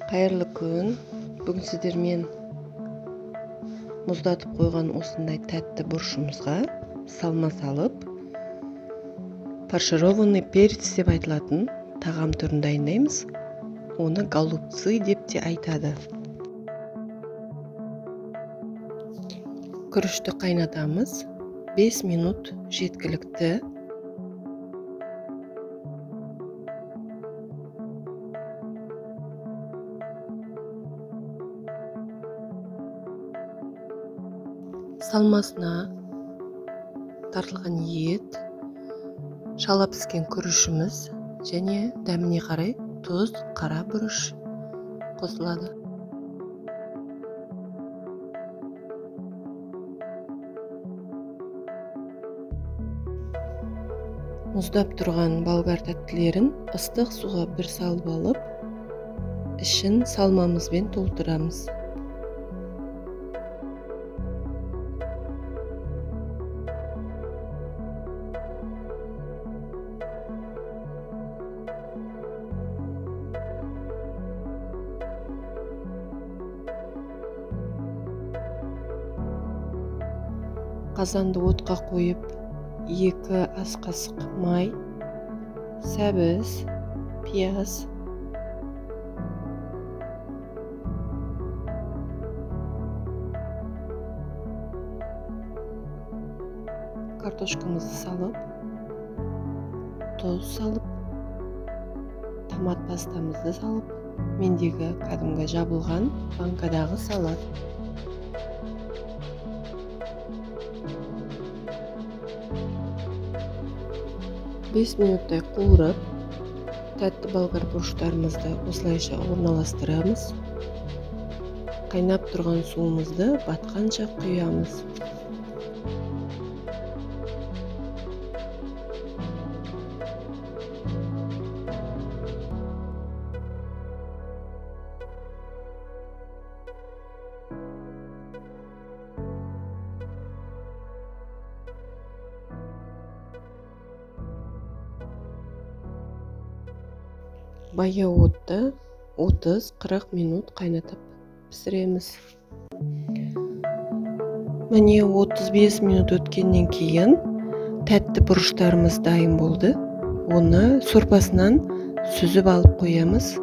Қайырлы күн. Бүгін сіздермен мұздатып қойған осындай тәтті бұрышымызға салма салып, фаршированный перец деп айтылатын тағам түрін дайындаймыз. Оны голубцы деп те айтады. Күрішті қайнатамыз. 5 минут жеткілікті. Салмасына тартылған ет, шала піскен күрішіміз және дәміне қарай тұз, қара бұрыш қосылады. Мұздап тұрған болгар тәттілерін ыстық суға бір салып алып, ішін салмамызбен толтырамыз. Қазанды отқа қойып, 2 ас қасық май, сәбіз, пияз, картошкамызды салып, тұз салып, томат пастамызды салып, мендегі кәдімгі жабылған банкадағы салат. 5 минуттай қуырып, тәтті болгар бұрыштарымызды осылайша орналастырамыз. Қайнап тұрған суымызды батқанша құямыз. Баяу отта 30-40 минут қайнатып пісіреміз. Міне 35 минут өткеннен кейін тәтті бұрыштарымыз дайын болды. Оны сорпасынан сүзіп алып қоямыз.